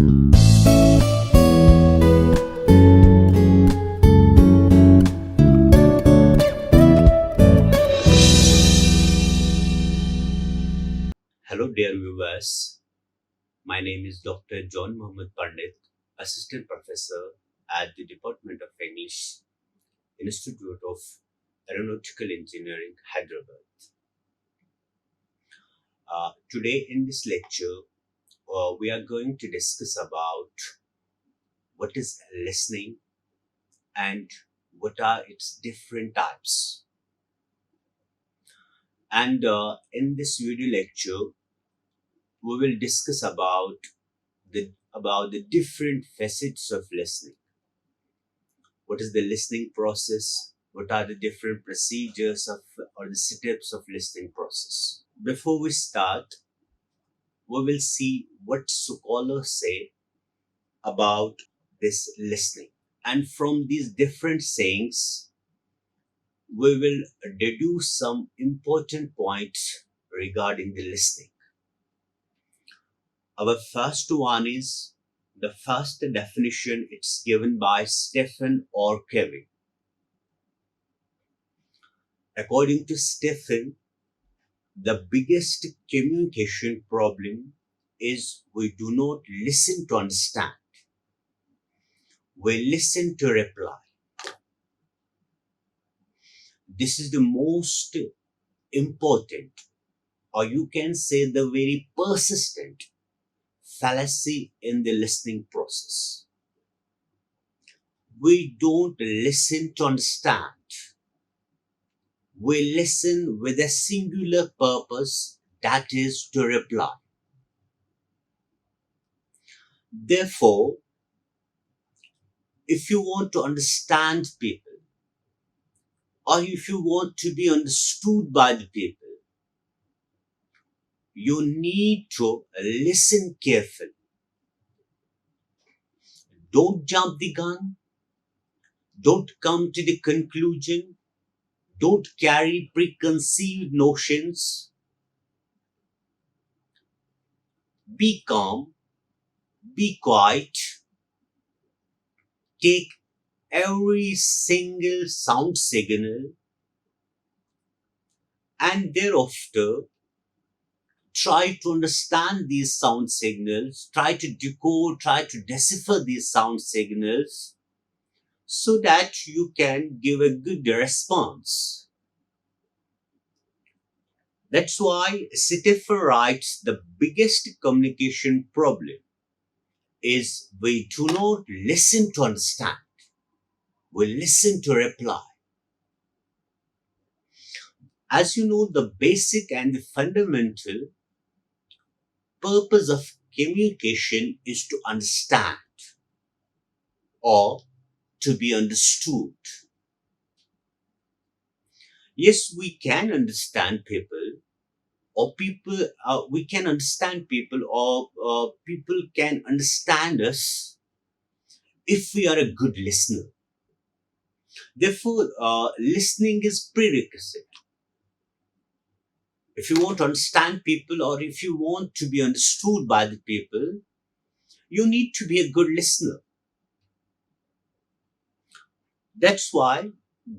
Hello, dear viewers. My name is Dr. John Mohmad Pandit, Assistant Professor at the Department of English, Institute of Aeronautical Engineering, Hyderabad. Today in this lecture, we are going to discuss about what is listening and what are its different types. And in this video lecture, we will discuss about the different facets of listening. What is the listening process? What are the different procedures or the steps of listening process? Before we start, we will see what scholars say about this listening. And from these different sayings, we will deduce some important points regarding the listening. Our first one is the first definition. It's given by Stephen or Kevin. According to Stephen, the biggest communication problem is we do not listen to understand. We listen to reply. This is the most important, or you can say the very persistent fallacy in the listening process. We don't listen to understand. We listen with a singular purpose, that is to reply. Therefore, if you want to understand people, or if you want to be understood by the people, you need to listen carefully. Don't jump the gun. Don't come to the conclusion. Don't carry preconceived notions. Be calm. Be quiet. Take every single sound signal and thereafter try to understand these sound signals, try to decode, try to decipher these sound signals so that you can give a good response. That's why Stephen writes the biggest communication problem is we do not listen to understand. We listen to reply. As you know, the basic and the fundamental purpose of communication is to understand or to be understood. Yes, we can understand people, or we can understand people, or people can understand us if we are a good listener. Therefore, listening is prerequisite. If you want to understand people, or if you want to be understood by the people, you need to be a good listener. That's why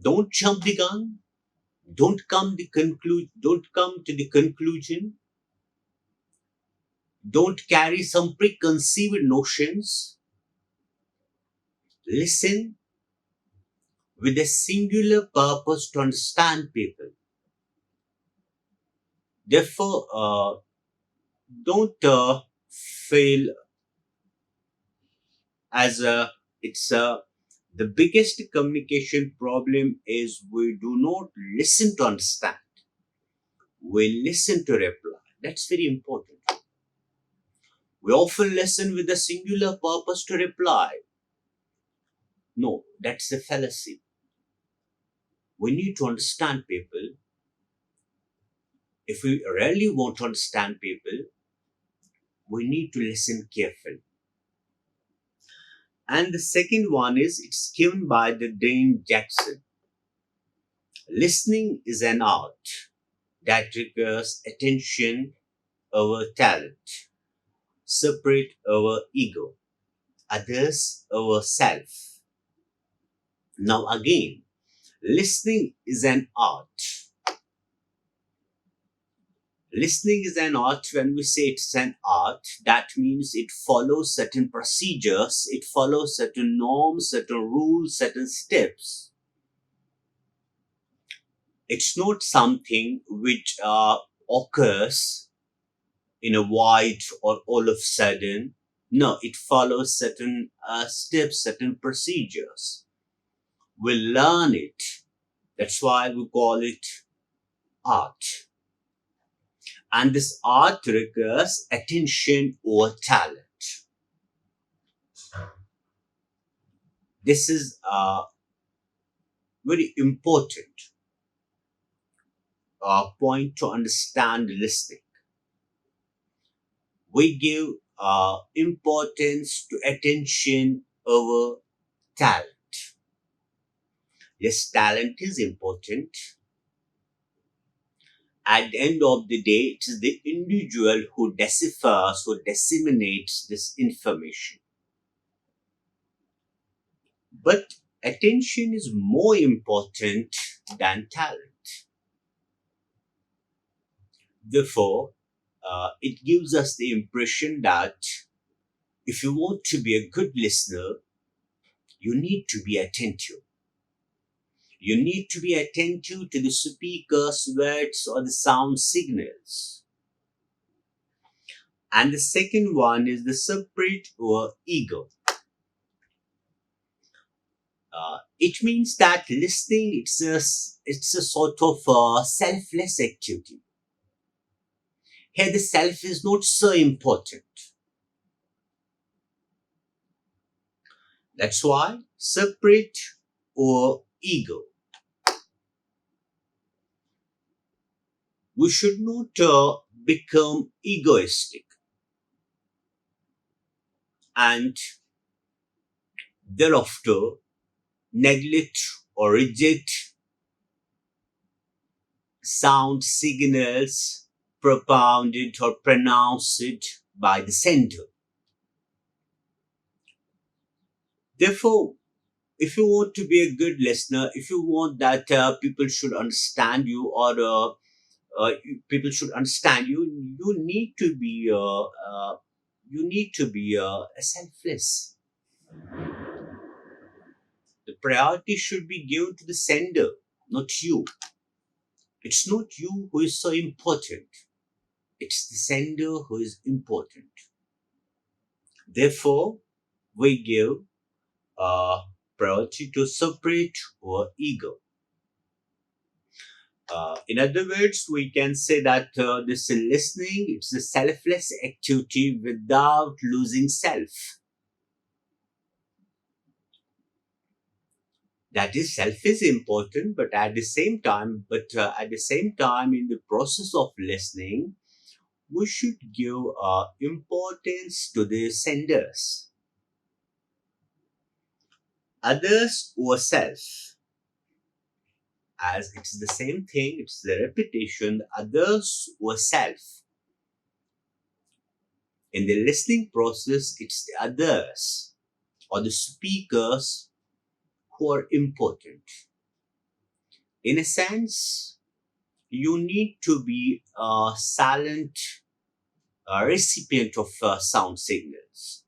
don't jump the gun. Don't come to the conclusion. Don't carry some preconceived notions. Listen with a singular purpose to understand people. Therefore, don't fail as the biggest communication problem is we do not listen to understand. We listen to reply. That's very important. We often listen with a singular purpose to reply. No, that's a fallacy. We need to understand people. If we really want to understand people, we need to listen carefully. And the second one is, it's given by the Dane Jackson. Listening is an art that requires attention over talent. separate our ego, others our self. Now again, listening is an art. Listening is an art. When we say it's an art, that means it follows certain procedures, it follows certain norms, certain rules, certain steps. It's not something which occurs in a void or all of a sudden. No, it follows certain steps, certain procedures. We learn it. That's why we call it art. And this art requires attention or talent. This is a very important point to understand listening. We give importance to attention over talent. Yes, talent is important. At the end of the day, it is the individual who deciphers, who disseminates this information. But attention is more important than talent. Therefore, it gives us the impression that if you want to be a good listener, you need to be attentive. You need to be attentive to the speaker's words or the sound signals. And the second one is the separate or ego. It means that listening, it's a sort of selfless activity. Here the self is not so important. That's why separate or ego. We should not become egoistic and thereafter neglect or reject sound signals propounded or pronounced by the sender. Therefore, if you want to be a good listener, if you want that people should understand you or people should understand you, you need to be selfless. The priority should be given to the sender, not you. It's not you who is so important. It's the sender who is important. Therefore, we give priority to separate or ego. In other words, we can say that this listening, it's a selfless activity without losing self. That is, self is important, but at the same time, in the process of listening, we should give importance to the senders, others or self. As it's the same thing, it's the repetition, others or self. In the listening process, it's the others or the speakers who are important. In a sense, you need to be a silent recipient of sound signals.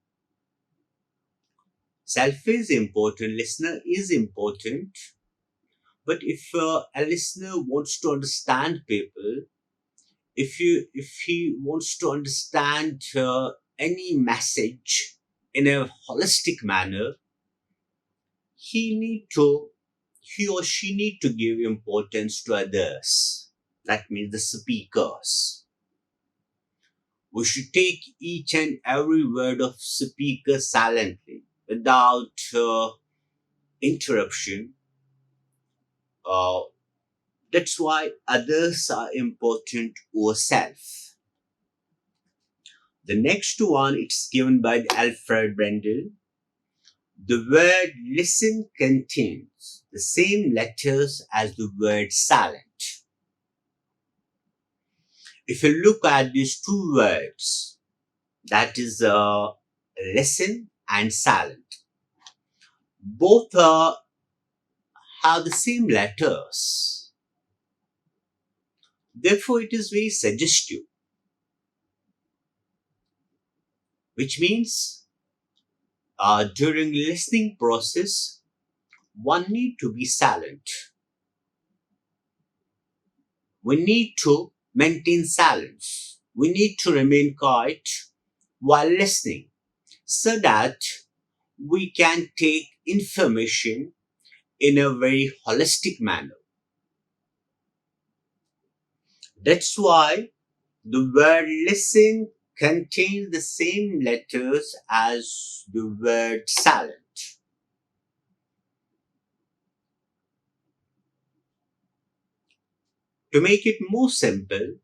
Self is important, listener is important, but if a listener wants to understand people, if he wants to understand any message in a holistic manner, he or she need to give importance to others. That means the speakers. We should take each and every word of speaker silently, without interruption. Uh, that's why others are important over self. The next one, it's given by the Alfred Brendel. The word listen contains the same letters as the word silent. If you look at these two words, that is listen and silent. Both have the same letters. Therefore, it is very suggestive, which means during listening process, one need to be silent. We need to maintain silence. We need to remain quiet while listening so that we can take information in a very holistic manner. That's why the word listen contains the same letters as the word silent. To make it more simple,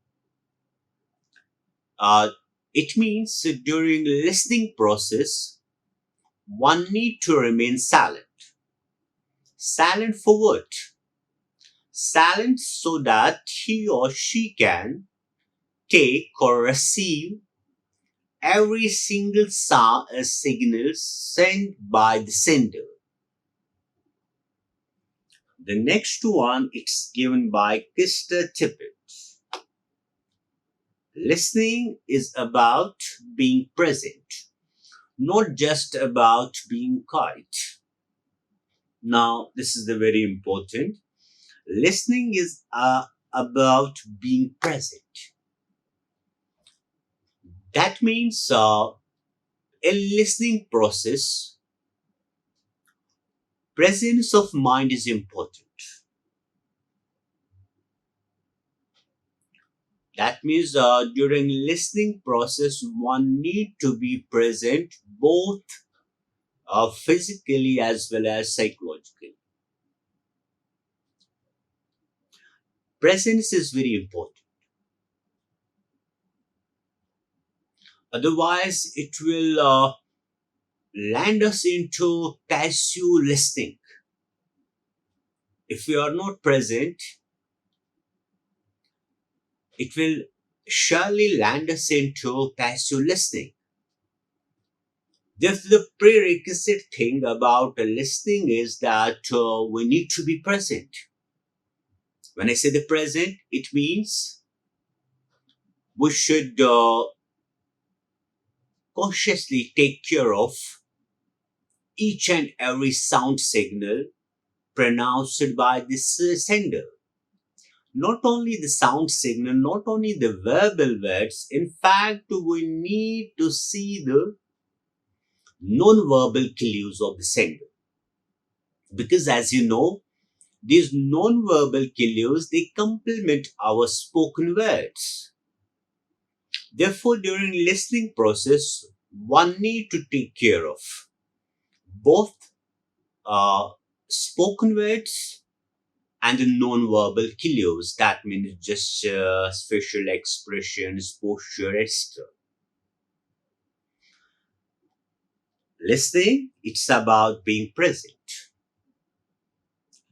uh, it means that during listening process, one need to remain silent. Silent for what? Silent so that he or she can take or receive every single signal sent by the sender. The next one is given by Krista Tippett. Listening is about being present, not just about being quiet. Now, this is the very important. Listening is about being present. That means in listening process, presence of mind is important. That means during listening process, one need to be present both physically as well as psychologically. Presence is very important. Otherwise, it will land us into passive listening. If we are not present, it will surely land us into passive listening. The prerequisite thing about listening is that we need to be present. When I say the present, it means we should consciously take care of each and every sound signal pronounced by this sender. Not only the sound signal, not only the verbal words, in fact, we need to see the non-verbal clues of the sender. Because as you know, these non-verbal clues, they complement our spoken words. Therefore, during listening process, one need to take care of both uh, spoken words and the non-verbal clues. That means gestures, facial expressions, posture, etc. Listening, it's about being present,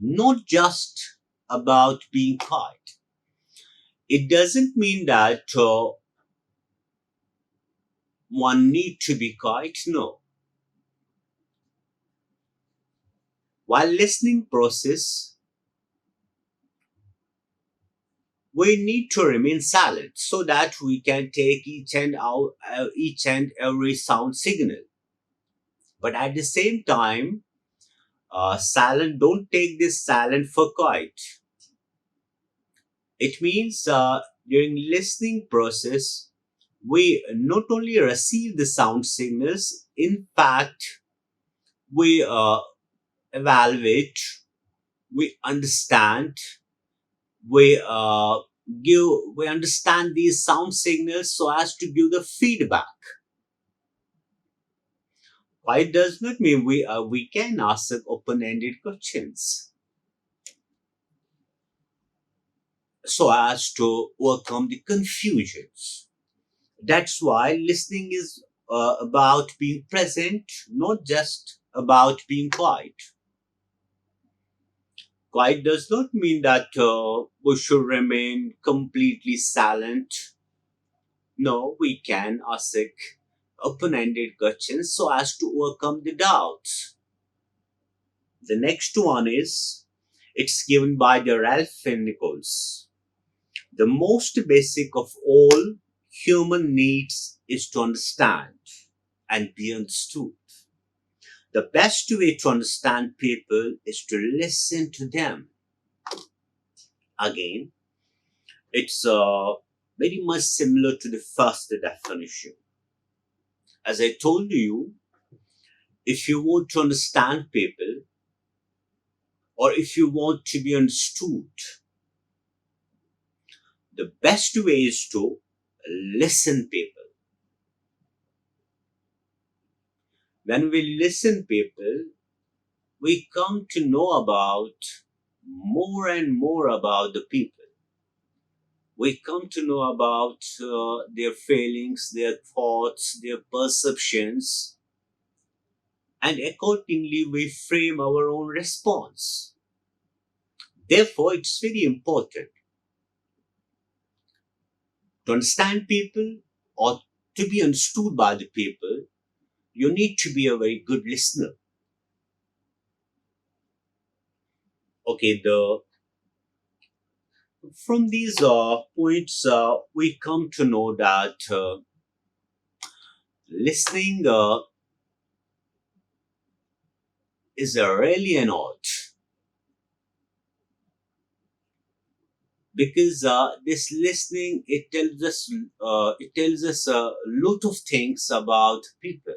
not just about being quiet. It doesn't mean that one need to be quiet. No. While listening process, we need to remain silent so that we can take each and every sound signal. But at the same time, silent. Don't take this silent for quiet. It means during listening process, we not only receive the sound signals. In fact, we evaluate, we understand, we we understand these sound signals so as to give the feedback. Why does not mean we can ask open-ended questions so as to overcome the confusions. That's why listening is about being present, not just about being quiet. Quiet does not mean that we should remain completely silent. No, we can ask open-ended questions so as to overcome the doubts. The next one is, it's given by the Ralph Nichols. The most basic of all human needs is to understand and be understood. The best way to understand people is to listen to them. Again, it's very much similar to the first definition. As I told you, if you want to understand people or if you want to be understood, the best way is to listen people. When we listen people, we come to know about more and more about the people. We come to know about their feelings, their thoughts, their perceptions, and accordingly we frame our own response. Therefore, it's very important to understand people or to be understood by the people. You need to be a very good listener. Okay, from these points, we come to know that listening is really an art, because this listening, it tells us a lot of things about people.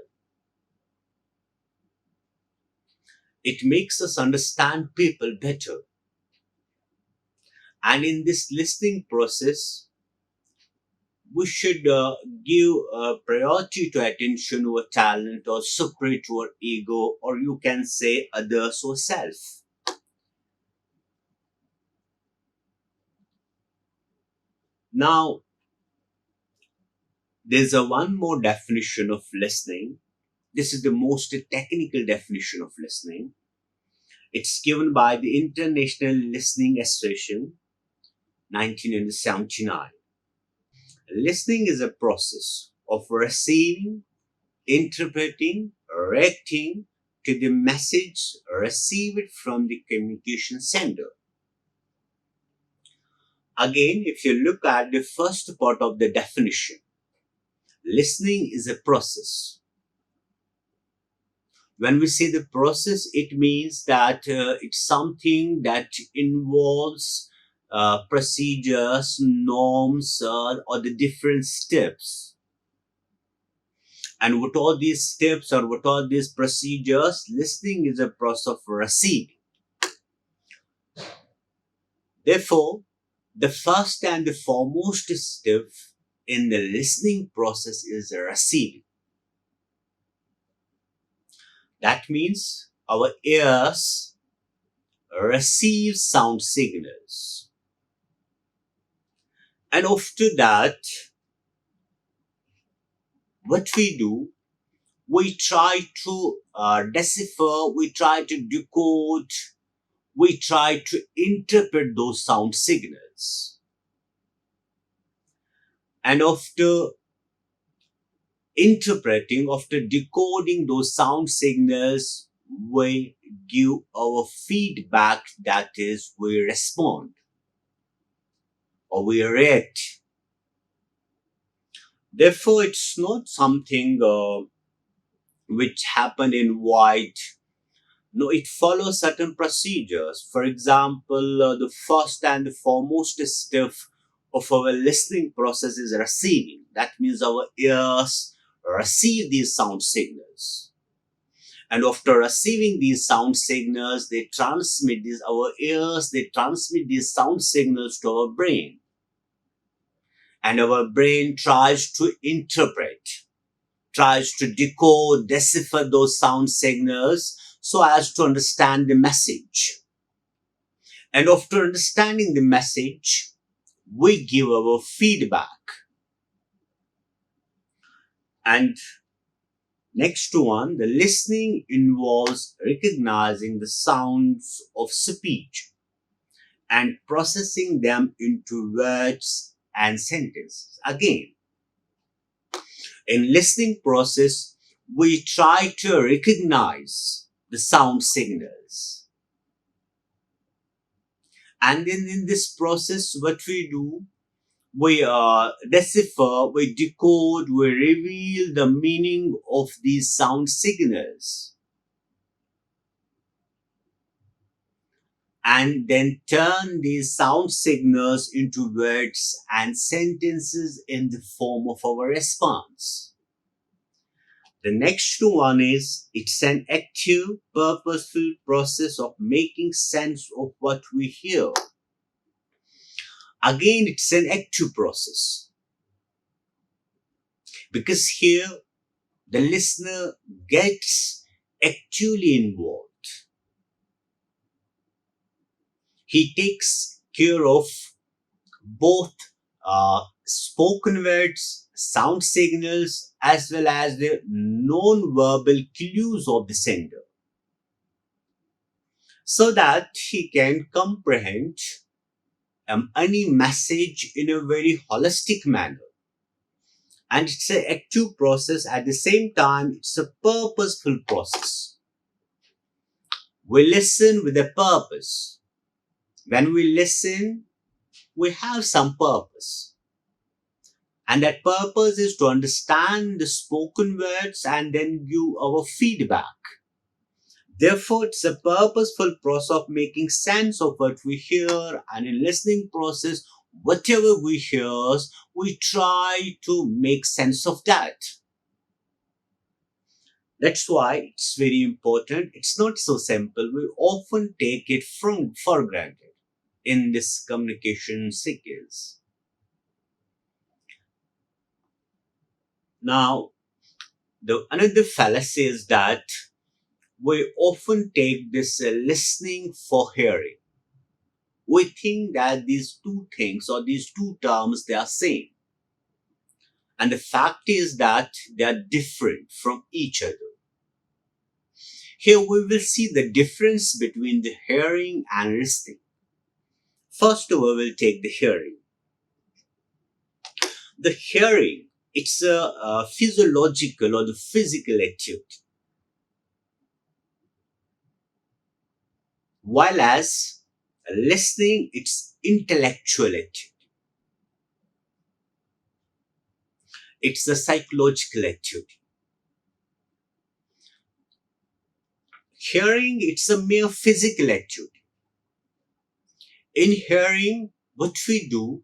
It makes us understand people better, and in this listening process we should give priority to attention over talent or separate our ego, or you can say others or self. Now, there's a one more definition of listening. This is the most technical definition of listening. It's given by the International Listening Association, 1979. Listening is a process of receiving, interpreting, reacting to the message received from the communication sender. Again, if you look at the first part of the definition, listening is a process. When we say the process, it means that it's something that involves procedures, norms, or the different steps. And what are these steps or what are these procedures? Listening is a process of receiving. Therefore, the first and the foremost step in the listening process is receiving. That means our ears receive sound signals. And after that, what we do, we try to decipher, we try to decode, we try to interpret those sound signals. And after interpreting, after decoding those sound signals, we give our feedback, that is, we respond or we react. Therefore, it's not something which happen in white. No, it follows certain procedures. For example, the first and the foremost step of our listening process is receiving. That means our ears receive these sound signals. And after receiving these sound signals, our ears, they transmit these sound signals to our brain. And our brain tries to interpret, tries to decode, decipher those sound signals so as to understand the message. And after understanding the message, we give our feedback. And next one, the listening involves recognizing the sounds of speech and processing them into words and sentences. Again, In listening process, we try to recognize the sound signals. And then in this process, what we do, we decipher, we decode, we reveal the meaning of these sound signals, and then turn these sound signals into words and sentences in the form of our response. The next one is, it's an active, purposeful process of making sense of what we hear. Again, it's an active process because here the listener gets actually involved. He takes care of both spoken words, sound signals, as well as the non-verbal clues of the sender, so that he can comprehend any message in a very holistic manner. And it's an active process. At the same time, it's a purposeful process. We listen with a purpose. When we listen, we have some purpose. And that purpose is to understand the spoken words and then give our feedback. Therefore, it's a purposeful process of making sense of what we hear, and in listening process, whatever we hear, we try to make sense of that. That's why it's very important. It's not so simple. We often take it for granted in this communication skills. Now, the another fallacy is that we often take this listening for hearing. We think that these two things or these two terms, they are same. And the fact is that they are different from each other. Here we will see the difference between the hearing and listening. First, we will take the hearing. The hearing, it's a physiological or the physical activity. While as listening, it's intellectual activity. It's a psychological activity. Hearing, it's a mere physical activity. In hearing, what we do,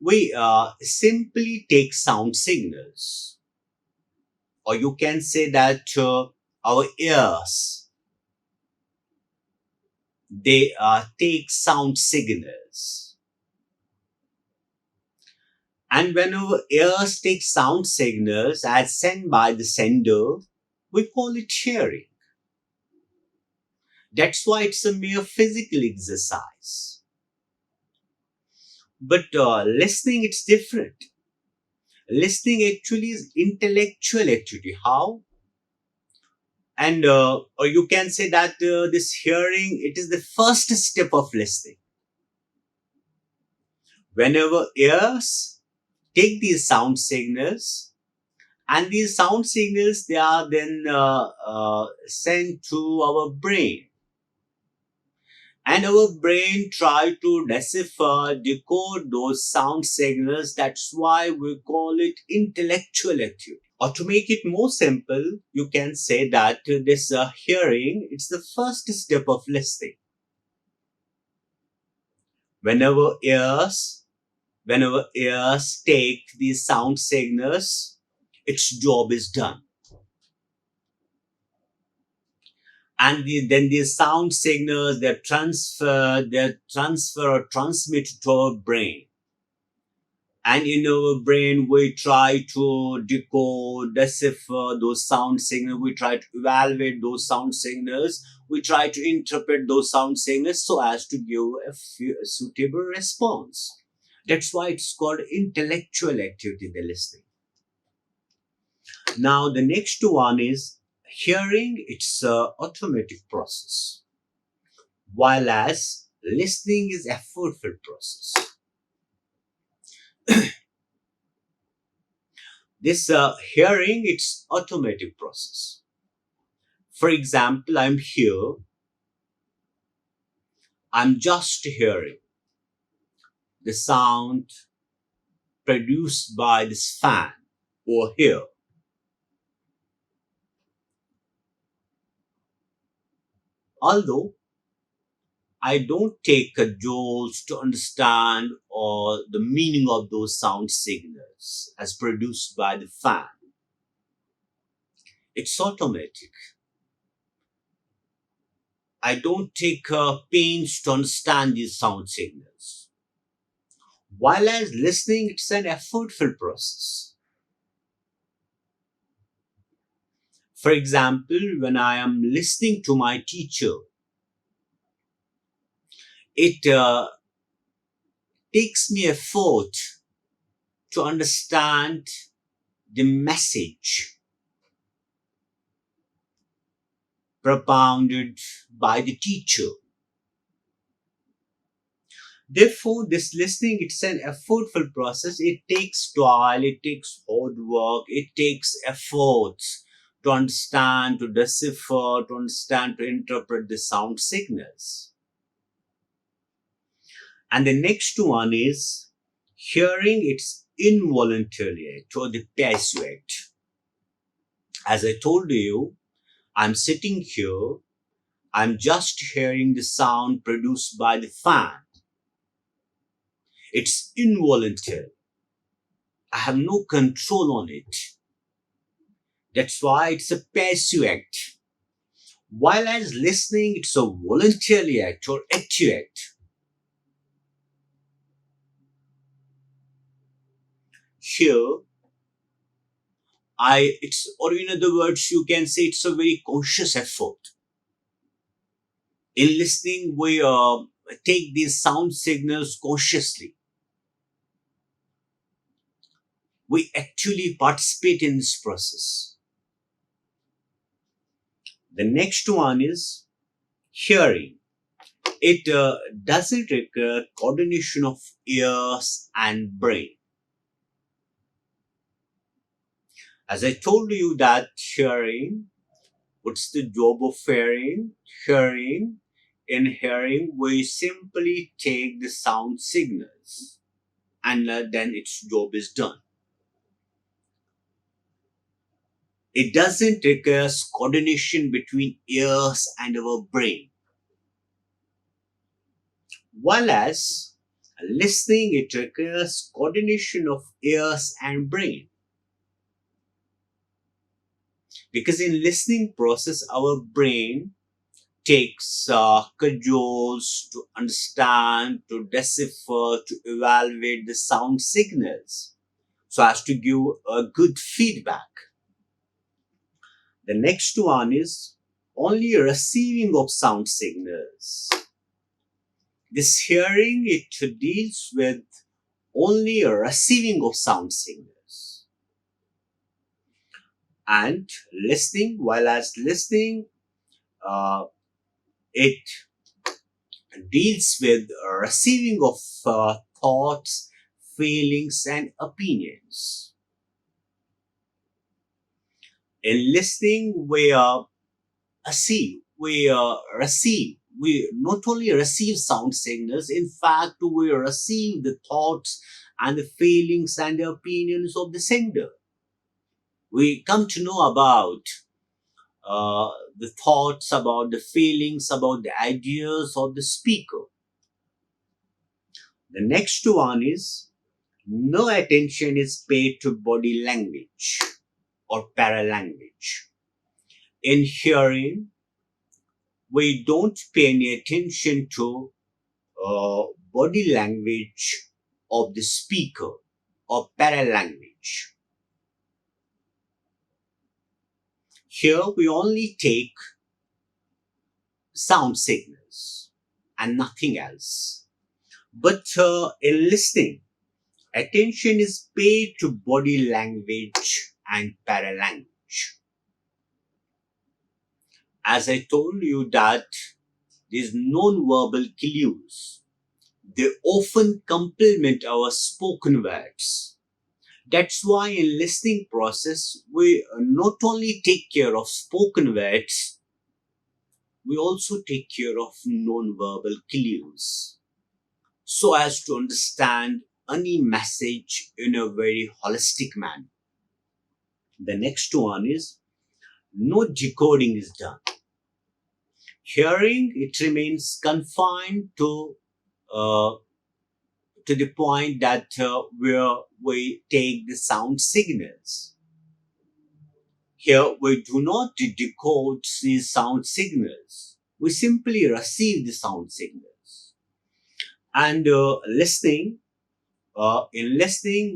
we simply take sound signals. Or you can say that our ears, they take sound signals. And when our ears take sound signals as sent by the sender, we call it hearing. That's why it's a mere physical exercise. But listening, it's different. Listening actually is intellectual activity. How? And or you can say that this hearing, it is the first step of listening. Whenever ears take these sound signals, and these sound signals, they are then sent to our brain, and our brain try to decipher, decode those sound signals. That's why we call it intellectual activity. Or to make it more simple, you can say that this hearing, it's the first step of listening. Whenever ears, whenever ears take these sound signals, its job is done. And then these sound signals, they're transfer or transmitted to our brain. And in our brain, we try to decode, decipher those sound signals. We try to evaluate those sound signals. We try to interpret those sound signals so as to give a suitable response. That's why it's called intellectual activity, the listening. Now, the next one is hearing. It's an automatic process, while as listening is effortful process. This hearing, it's automatic process. For example, I'm here, I'm just hearing the sound produced by this fan over here. Although I don't take a jaws to understand or the meaning of those sound signals as produced by the fan. It's automatic. I don't take pains to understand these sound signals. While as listening, it's an effortful process. For example, when I am listening to my teacher, it takes me effort to understand the message propounded by the teacher. Therefore, this listening, it's an effortful process. It takes toil, it takes hard work, it takes efforts to understand, to decipher, to understand, to interpret the sound signals. And the next one is hearing, it's involuntary act or the passive act. As I told you, I'm sitting here, I'm just hearing the sound produced by the fan. It's involuntary. I have no control on it. That's why it's a passive act. While as listening, it's a voluntary act or active act. Here, or in other words, you can say it's a very conscious effort. In listening, we take these sound signals consciously. We actually participate in this process. The next one is hearing. It doesn't require coordination of ears and brain. As I told you that hearing, what's the job of hearing? Hearing, in hearing, we simply take the sound signals and then its job is done. It doesn't require coordination between ears and our brain. While as listening, it requires coordination of ears and brain. Because in listening process, our brain takes cajoles to understand, to decipher, to evaluate the sound signals so as to give a good feedback. The next one is only receiving of sound signals. This hearing, it deals with only receiving of sound signals. And listening, while as listening, it deals with receiving of thoughts, feelings, and opinions. In listening, we receive. We not only receive sound signals, in fact, we receive the thoughts and the feelings and the opinions of the sender. We come to know about the thoughts, about the feelings, about the ideas of the speaker. The next one is no attention is paid to body language or paralanguage. In hearing, we don't pay any attention to body language of the speaker or paralanguage. Here we only take sound signals and nothing else. But in listening, attention is paid to body language and paralanguage. As I told you that these non-verbal cues, they often complement our spoken words. That's why in listening process, we not only take care of spoken words, we also take care of non-verbal clues so as to understand any message in a very holistic manner. The next one is no decoding is done. Hearing, it remains confined uh, to the point that where we take the sound signals. Here, we do not decode these sound signals. We simply receive the sound signals. And in listening,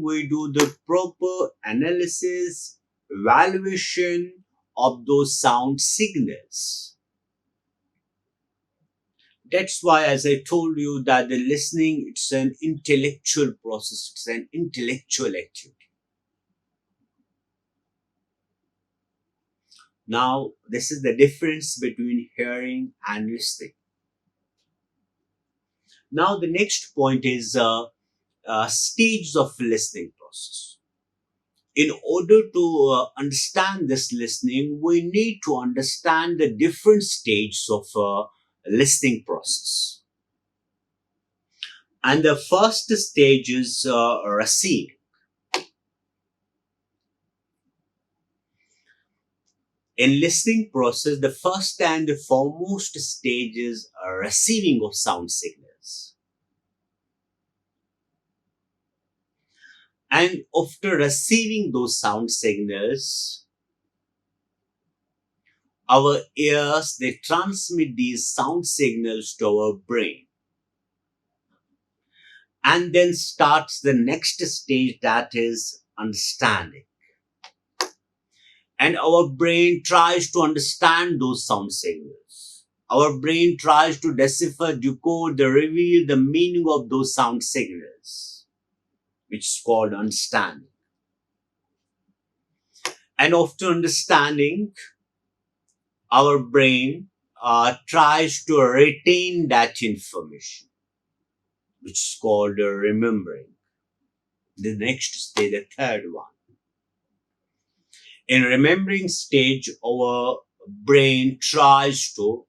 we do the proper analysis, evaluation of those sound signals. That's why, as I told you, that the listening, it's an intellectual process, it's an intellectual activity. Now, this is the difference between hearing and listening. Now, the next point is stages of listening process. In order to understand this listening, we need to understand the different stages of listening process. And the first stage is receiving. In listening process, the first and the foremost stage is receiving of sound signals. And after receiving those sound signals, our ears, they transmit these sound signals to our brain. And then starts the next stage, that is understanding. And our brain tries to understand those sound signals. Our brain tries to decipher, decode, reveal the meaning of those sound signals, which is called understanding. And after understanding, our brain tries to retain that information, which is called remembering. The next stage, the third one. In remembering stage, our brain tries to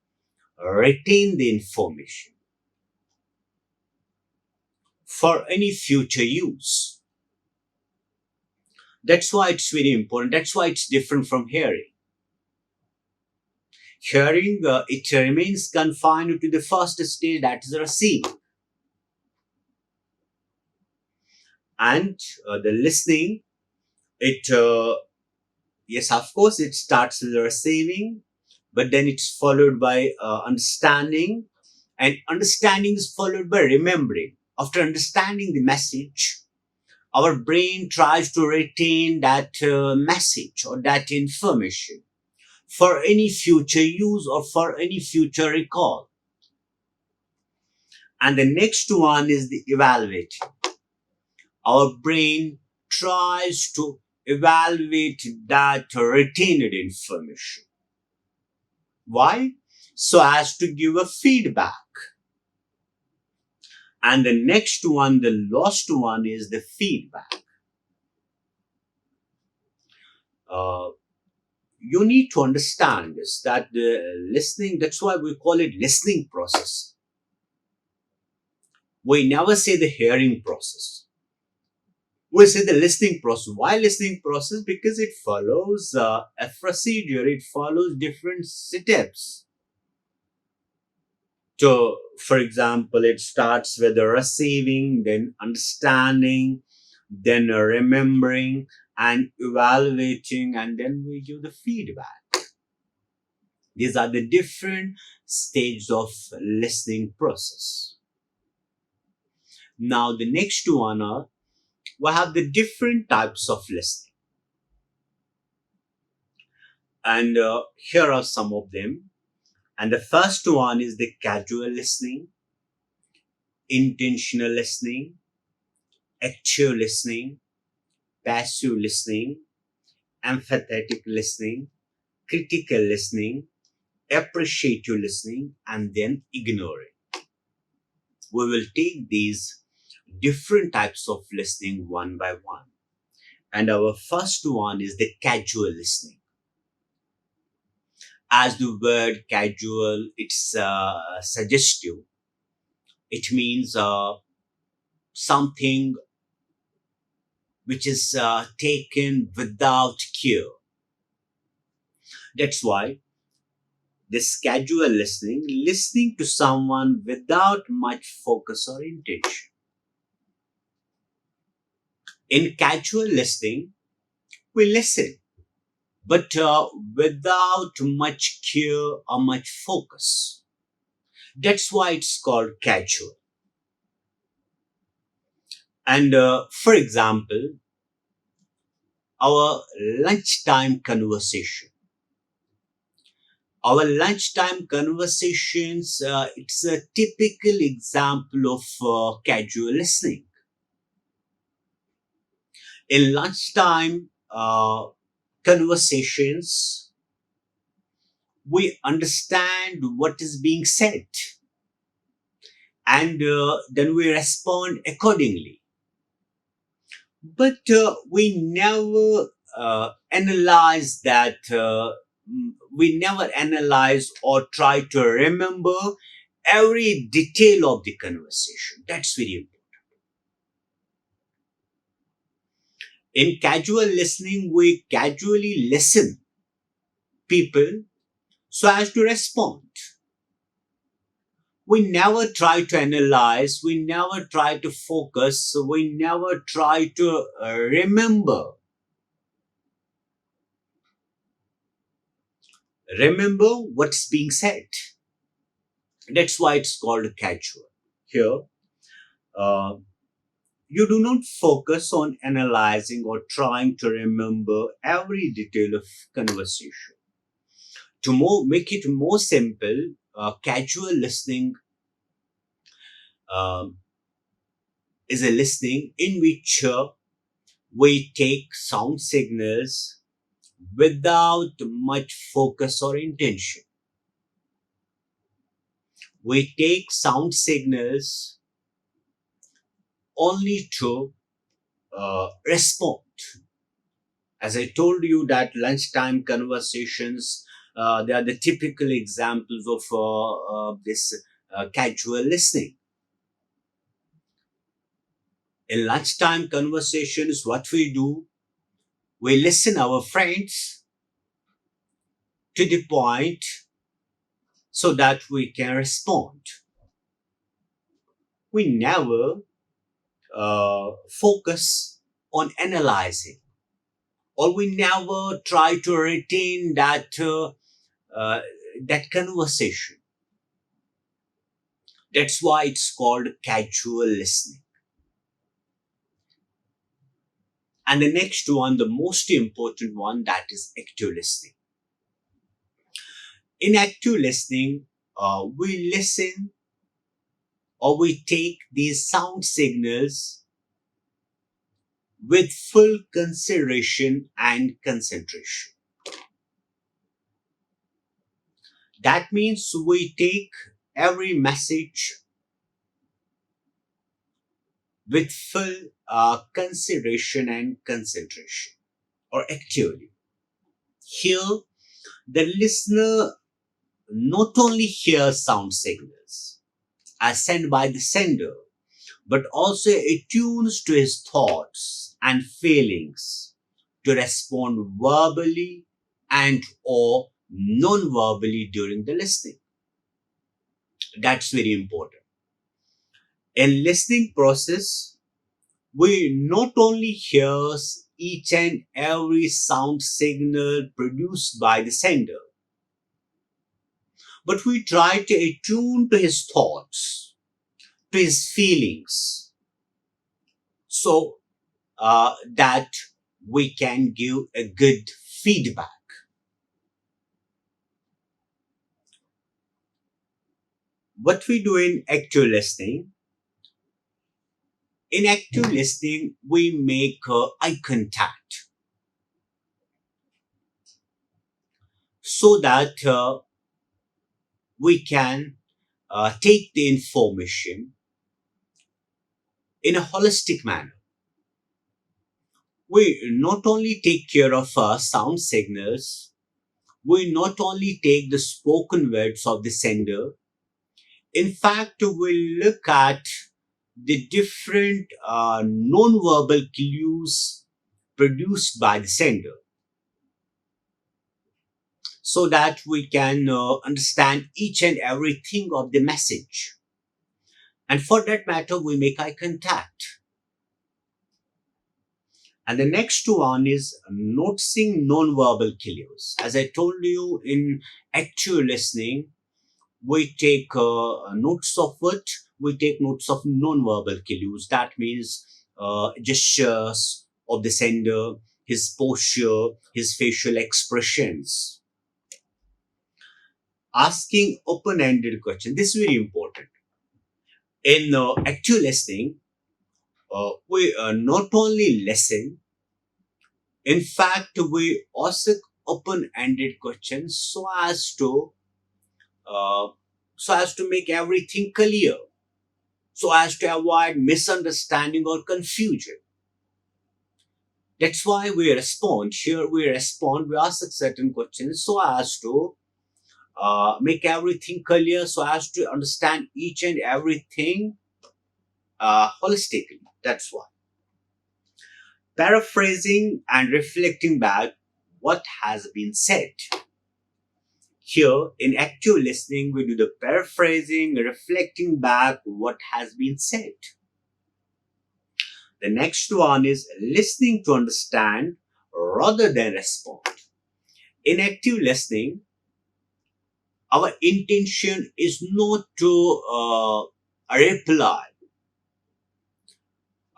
retain the information for any future use. That's why it's very important. That's why it's different from hearing. Hearing, it remains confined to the first stage, that is receiving. And the listening, it, yes, of course, it starts with receiving, but then it's followed by understanding, and understanding is followed by remembering. After understanding the message, our brain tries to retain that message or that information for any future use or for any future recall. And the next one is the evaluating. Our brain tries to evaluate that retained information. Why? So as to give a feedback. And the next one, the last one, is the feedback. You need to understand this, that the listening, that's why we call it listening process. We never say the hearing process. We say the listening process. Why listening process? Because it follows a procedure. It follows different steps. So, for example, it starts with the receiving, then understanding, then remembering and evaluating, and then we give the feedback. These are the different stages of listening process. Now, the next one are, we have the different types of listening. And here are some of them. And the first one is the casual listening, intentional listening, active listening, passive listening, empathetic listening, critical listening, appreciative listening, and then ignoring. We will take these different types of listening one by one. And our first one is the casual listening. As the word casual, it's suggestive. It means something which is taken without care. That's why this casual listening, listening to someone without much focus or intention. In casual listening, we listen, but without much care or much focus. That's why it's called casual. And for example, our lunchtime conversation. Our lunchtime conversations, it's a typical example of casual listening. In lunchtime conversations, we understand what is being said and then we respond accordingly. But we never analyze that, we never analyze or try to remember every detail of the conversation. That's very important. In casual listening, we casually listen people so as to respond. We never try to analyze, we never try to focus, we never try to remember what's being said. That's why it's called casual. Here, uh, you do not focus on analyzing or trying to remember every detail of conversation. To make it more simple, casual listening um, is a listening in which we take sound signals without much focus or intention. We take sound signals only to respond. As I told you that lunchtime conversations, they are the typical examples of this casual listening. In lunchtime conversations, what we do, we listen our friends to the point so that we can respond. We never focus on analyzing, or we never try to retain uh, that conversation. That's why it's called casual listening. And the next one, the most important one, that is active listening. In active listening, we listen or we take these sound signals with full consideration and concentration. That means we take every message with full consideration and concentration or actively. Here, the listener not only hears sound signals as sent by the sender, but also attunes to his thoughts and feelings to respond verbally and or non-verbally during the listening. That's very important. In listening process, we not only hears each and every sound signal produced by the sender, but we try to attune to his thoughts, to his feelings, so that we can give a good feedback. What we do in active listening, we make eye contact so that we can take the information in a holistic manner. We not only take care of sound signals, we not only take the spoken words of the sender. In fact, we look at the different non-verbal clues produced by the sender so that we can understand each and everything of the message. And for that matter, we make eye contact. And the next one is noticing non-verbal clues. As I told you, in actual listening, we take notes of what? We take notes of non-verbal cues. That means gestures of the sender, his posture, his facial expressions. Asking open-ended questions. This is very important. In actual listening, we not only listen, in fact, we ask open-ended questions uh, so as to make everything clear, so as to avoid misunderstanding or confusion. That's why we respond. Here we respond, we ask certain questions so as to make everything clear, so as to understand each and everything holistically. That's why. Paraphrasing and reflecting back what has been said. Here in active listening, we do the paraphrasing, reflecting back what has been said. The next one is listening to understand rather than respond. In active listening, our intention is not to reply.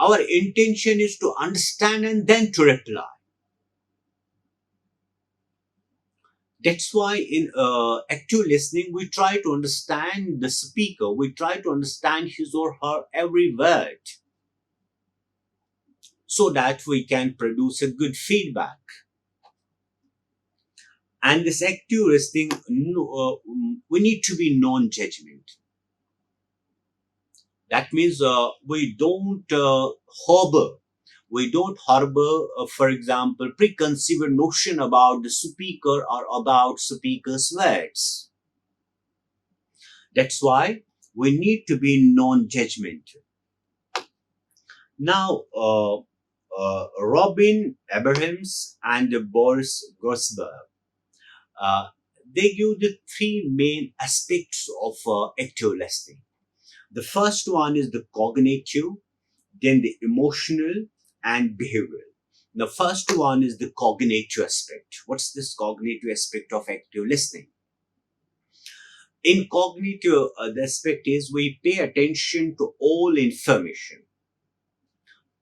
Our intention is to understand and then to reply. That's why in active listening, we try to understand the speaker. We try to understand his or her every word so that we can produce a good feedback. And this active listening, we need to be non-judgment. That means we don't harbor, for example, preconceived notion about the speaker or about speaker's words. That's why we need to be non-judgmental. Now, Robin Abrahams and Boris Grossberg, uh, they give the three main aspects of active listening. The first one is the cognitive, then the emotional and behavioral. The first one is the cognitive aspect. What's this cognitive aspect of active listening? In cognitive, the aspect is we pay attention to all information,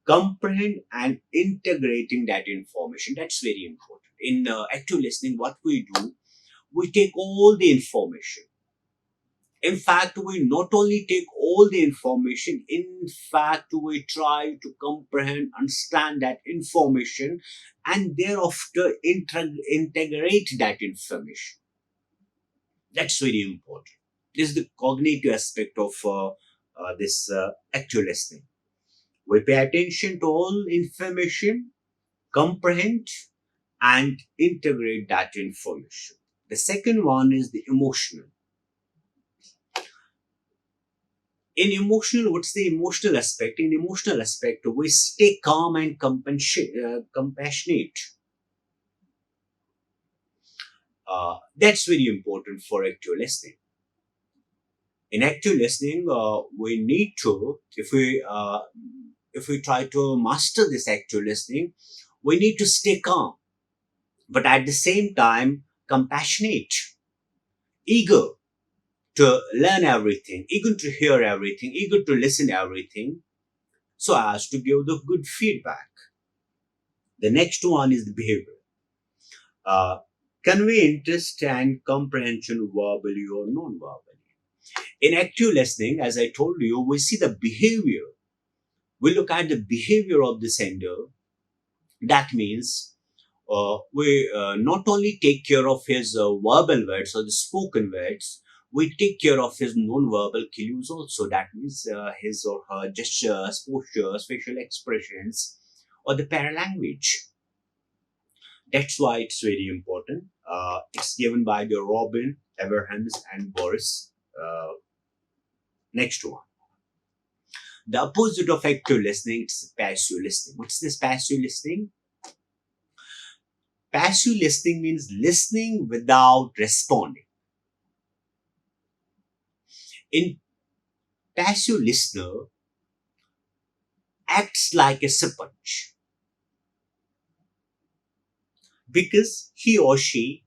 comprehend and integrating that information. That's very important. In active listening, what we do, we take all the information. In fact, we not only take all the information, in fact, we try to comprehend, understand that information, and thereafter integrate that information. That's very important. This is the cognitive aspect of this active listening. We pay attention to all information, comprehend, and integrate that information. The second one is the emotional. In emotional, what's the emotional aspect? In emotional aspect, we stay calm and compassionate. That's very important for active listening. In active listening, we need to, if we try to master this active listening, we need to stay calm, but at the same time compassionate, eager to learn everything, eager to hear everything, eager to listen everything, so as to give the good feedback. The next one is the behavior. Uh, Convey interest and comprehension verbally or non-verbally. In active listening, as I told you, we see the behavior. We look at the behavior of the sender. That means we not only take care of his verbal words or the spoken words, we take care of his non-verbal cues also. That means his or her gestures, postures, facial expressions, or the paralanguage. That's why it's very important. It's given by the Robin, Abrahams, and Boris. Next one. The opposite of active listening is passive listening. What's this passive listening? Passive listening means listening without responding. In passive listener acts like a sponge because he or she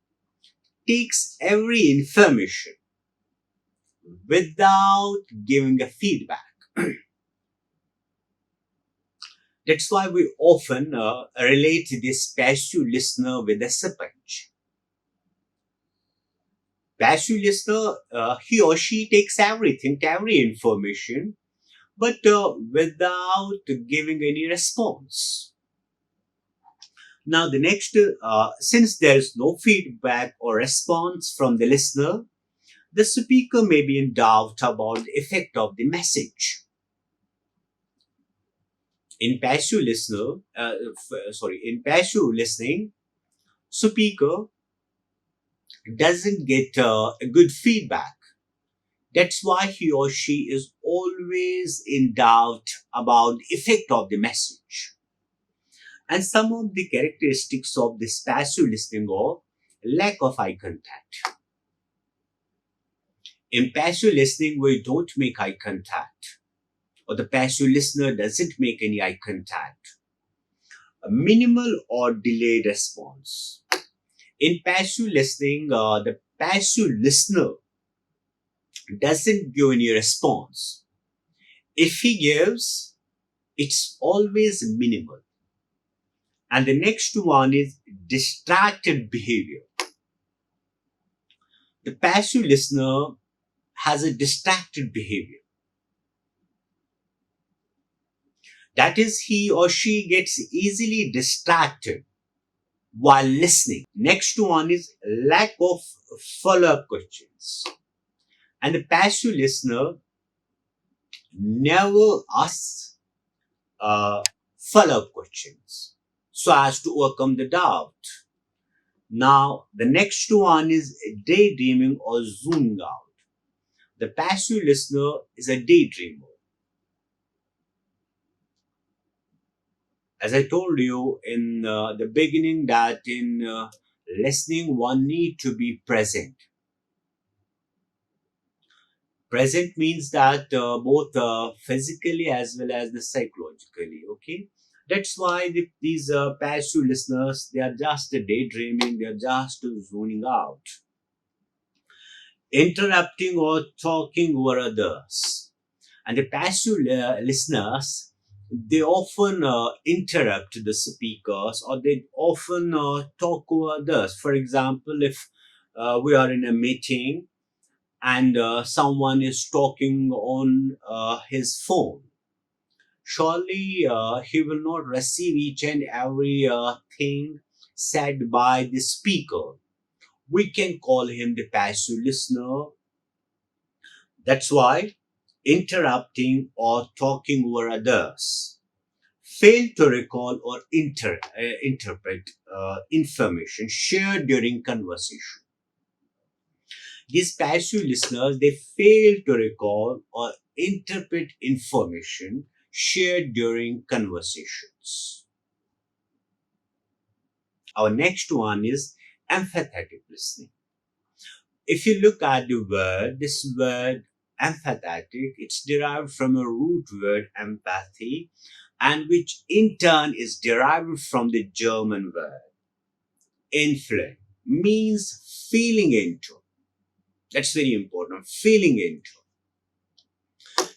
takes every information without giving a feedback. That's why we often relate this passive listener with a sponge. Passive listener, he or she takes everything, every information, but without giving any response. Now, the next, since there is no feedback or response from the listener, the speaker may be in doubt about the effect of the message. In passive in passive listening, speaker doesn't get a good feedback. That's why he or she is always in doubt about the effect of the message. And some of the characteristics of this passive listening are lack of eye contact. In passive listening, we don't make eye contact, or the passive listener doesn't make any eye contact. A minimal or delayed response. In passive listening, the passive listener doesn't give any response. If he gives, it's always minimal. And the next one is distracted behavior. The passive listener has a distracted behavior. That is, he or she gets easily distracted while listening. Next one is lack of follow-up questions. And the passive listener never asks follow-up questions so as to overcome the doubt. Now, the next one is daydreaming or zooming out. The passive listener is a daydreamer. As I told you in the beginning that in listening, one need to be present. Present means that both physically as well as the psychologically. Okay, that's why these passive listeners, they are just daydreaming, they are just zoning out, interrupting or talking over others. And the passive listeners, they often interrupt the speakers, or they often talk over others. For example, if we are in a meeting and someone is talking on his phone, surely he will not receive each and every thing said by the speaker. We can call him the passive listener. That's why interrupting or talking over others, fail to recall or interpret information shared during conversation. These passive listeners, they fail to recall or interpret information shared during conversations. Our next one is empathetic listening. If you look at the word, this word empathetic, it's derived from a root word empathy, and which in turn is derived from the German word influence, means feeling into. That's very important, feeling into.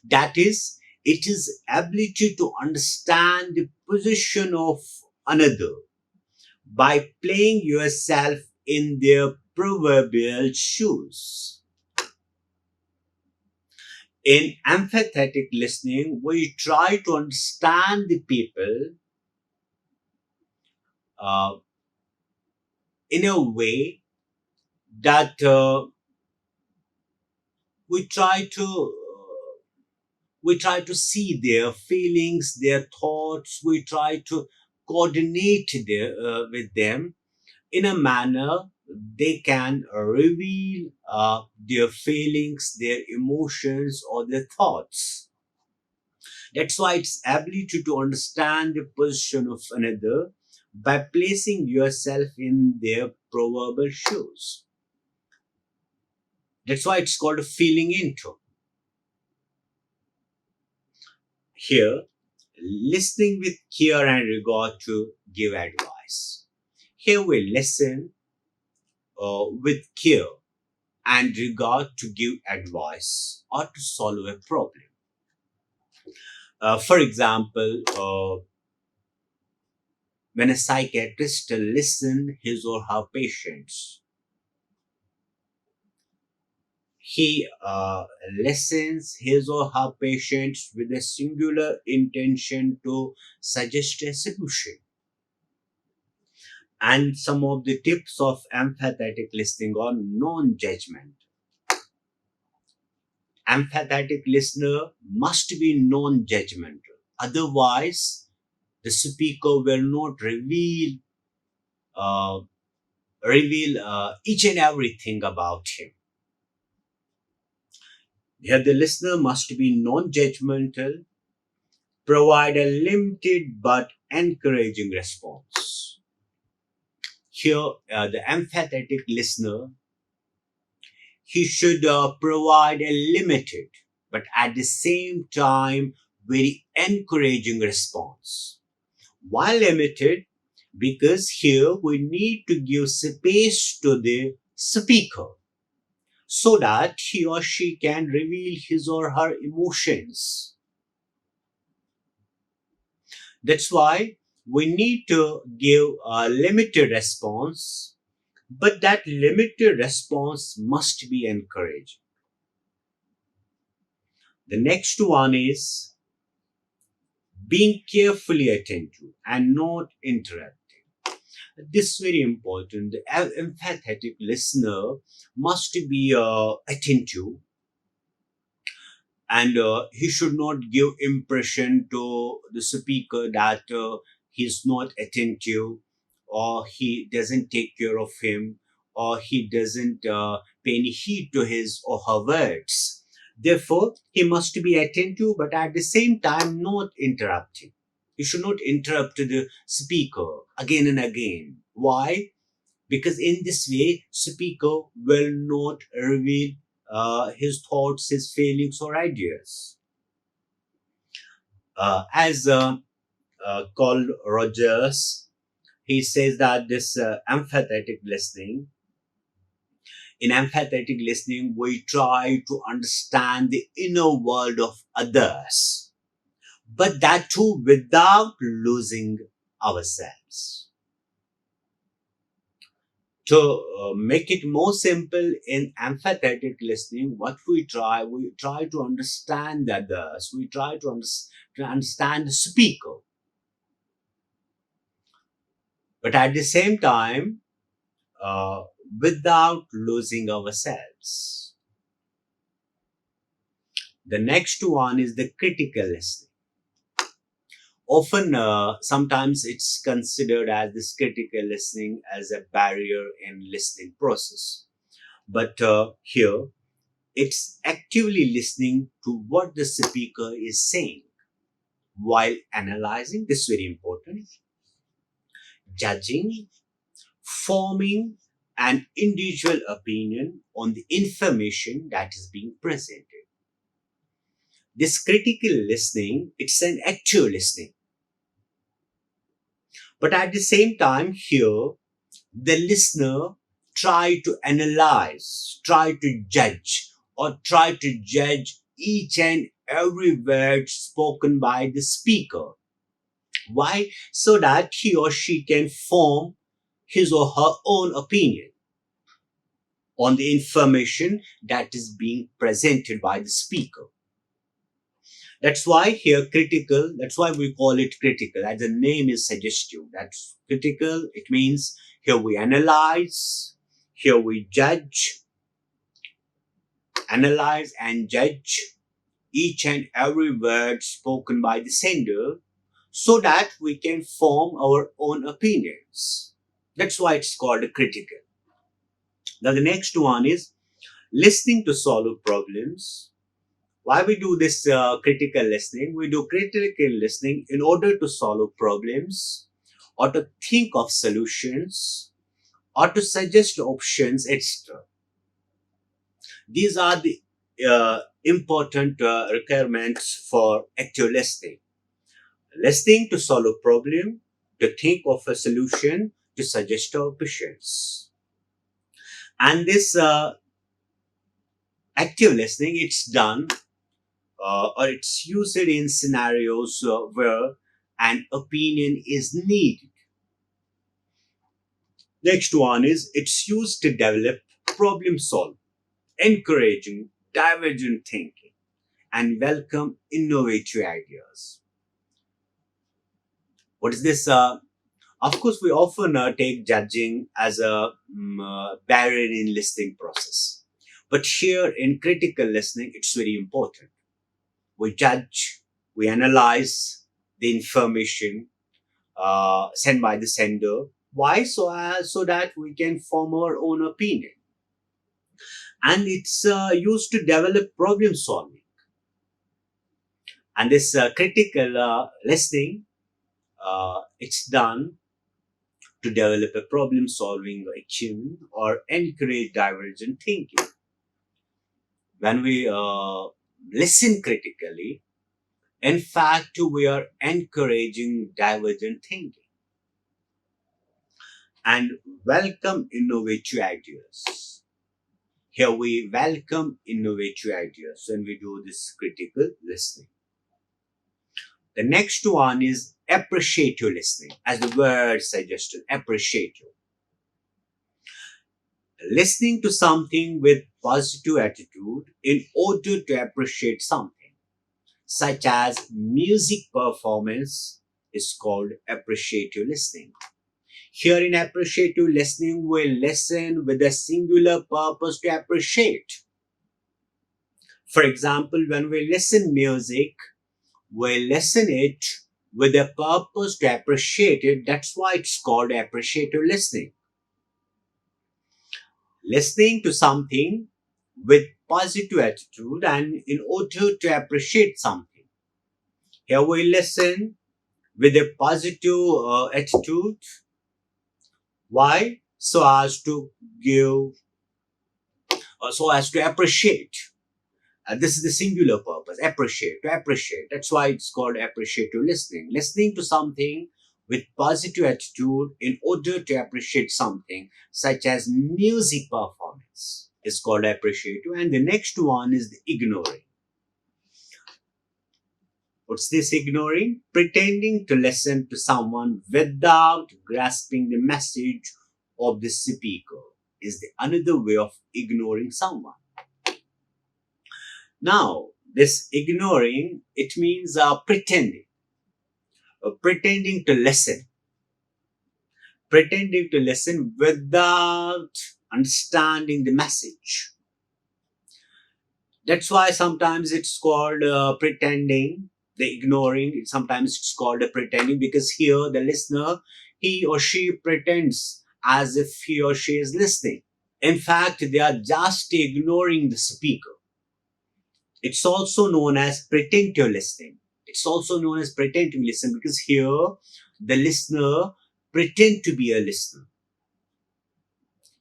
That is, it is ability to understand the position of another by playing yourself in their proverbial shoes. In empathetic listening, we try to understand the people uh, in a way that we try to we try to see their feelings, their thoughts. We try to coordinate with them in a manner they can reveal their feelings, their emotions, or their thoughts. That's why it's ability to understand the position of another by placing yourself in their probable shoes. That's why it's called a feeling into. Here, listening with care and regard to give advice. Here we listen with care and regard to give advice or to solve a problem. For example, when a psychiatrist listens his or her patients, he listens his or her patients with a singular intention to suggest a solution. And some of the tips of empathetic listening are non-judgment. Empathetic listener must be non-judgmental. Otherwise, the speaker will not uh, reveal each and everything about him. Here, the listener must be non-judgmental, provide a limited but encouraging response. Here, the empathetic listener, he should provide a limited but at the same time very encouraging response. Why limited? Because here we need to give space to the speaker so that he or she can reveal his or her emotions. That's why we need to give a limited response, but that limited response must be encouraged. The next one is being carefully attentive and not interrupt. This is very important. The empathetic listener must be attentive, and he should not give impression to the speaker that he's not attentive, or he doesn't take care of him, or he doesn't pay any heed to his or her words. Therefore, he must be attentive, but at the same time not interrupting. You should not interrupt the speaker again and again. Why? Because in this way, speaker will not reveal his thoughts, his feelings, or ideas. As Carl Rogers, he says that this empathetic listening, in empathetic listening, we try to understand the inner world of others, but that too without losing ourselves. To make it more simple in empathetic listening, what we try to understand others, we try to understand the speaker, but at the same time, uh, without losing ourselves. The next one is the critical listening. Often, sometimes it's considered as this critical listening as a barrier in listening process. But here, it's actively listening to what the speaker is saying while analyzing, this is very important, judging, forming an individual opinion on the information that is being presented. This critical listening, it's an active listening. But at the same time, here, the listener try to analyze, try to judge, or try to judge each and every word spoken by the speaker. Why? So that he or she can form his or her own opinion on the information that is being presented by the speaker. That's why here critical, that's why we call it critical, as the name is suggestive. That's critical, it means here we analyze, here we judge, analyze and judge each and every word spoken by the sender so that we can form our own opinions. That's why it's called a critical. Now, the next one is listening to solve problems. Why we do this critical listening? We do critical listening in order to solve problems or to think of solutions or to suggest options, etc. These are the important requirements for active listening. Listening to solve a problem, to think of a solution, to suggest options. And this active listening, it's done or it's used in scenarios where an opinion is needed. Next one is it's used to develop problem solving, encouraging divergent thinking, and welcome innovative ideas. What is this? Of course, we often take judging as a barrier in listening process. But here in critical listening, it's very important. We judge, we analyze the information sent by the sender. Why? So that we can form our own opinion. And it's used to develop problem solving. And this critical listening, it's done to develop a problem solving achievement or encourage divergent thinking. When we listen critically, in fact, we are encouraging divergent thinking and welcome innovative ideas. Here we welcome innovative ideas when we do this critical listening. The next one is appreciative listening, as the word suggested, appreciative. Listening to something with positive attitude in order to appreciate something, such as music performance, is called appreciative listening. Here in appreciative listening, we listen with a singular purpose to appreciate. For example, when we listen music, we listen it with a purpose to appreciate it. That's why it's called appreciative listening. Listening to something with positive attitude and in order to appreciate something. Here we listen with a positive attitude. Why? So as to appreciate. This is the singular purpose, appreciate, to appreciate. That's why it's called appreciative listening. Listening to something with positive attitude in order to appreciate something, such as music performance, is called appreciative. And the next one is the ignoring. What's this ignoring? Pretending to listen to someone without grasping the message of the speaker is the another way of ignoring someone. Now, this ignoring, it means pretending to listen, pretending to listen without understanding the message. That's why sometimes it's called pretending, the ignoring. Sometimes it's called a pretending because here the listener, he or she pretends as if he or she is listening. In fact, they are just ignoring the speaker. It's also known as pretentious listening. It's also known as pretend to listen because here the listener pretend to be a listener.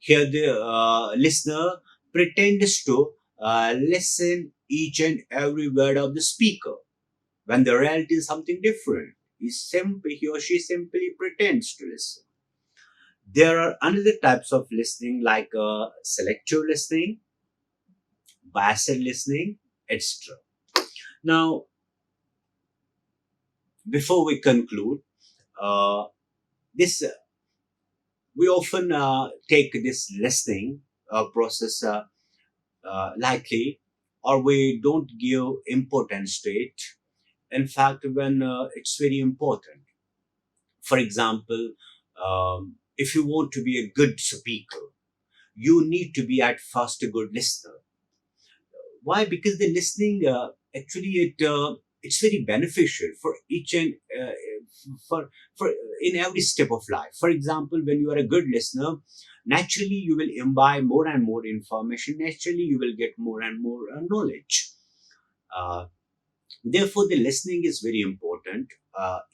Here the listener pretends to listen each and every word of the speaker when the reality is something different. He or she simply pretends to listen. There are another types of listening like selective listening, biased listening, etc. Now, before we conclude, this we often take this listening process lightly, or we don't give importance to it. In fact, when it's very important. For example, if you want to be a good speaker, you need to be at first a good listener. Why? Because the listening actually it's very beneficial for each and for for in every step of life. For example, when you are a good listener, naturally you will imbibe more and more information. Naturally, you will get more and more knowledge. Uh, Therefore, the listening is very important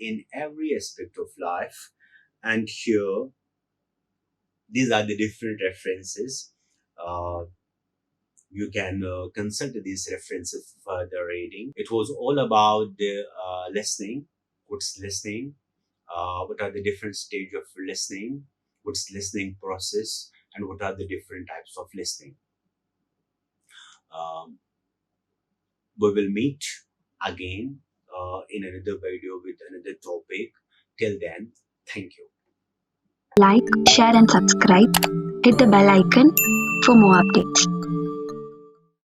in every aspect of life. And here, these are the different references. Uh, you can consult these references for further reading. It was all about the listening. What's listening? What are the different stage of listening? What's listening process? And what are the different types of listening? Um, we will meet again in another video with another topic. Till then, thank you. Like, share, and subscribe. Hit the bell icon for more updates.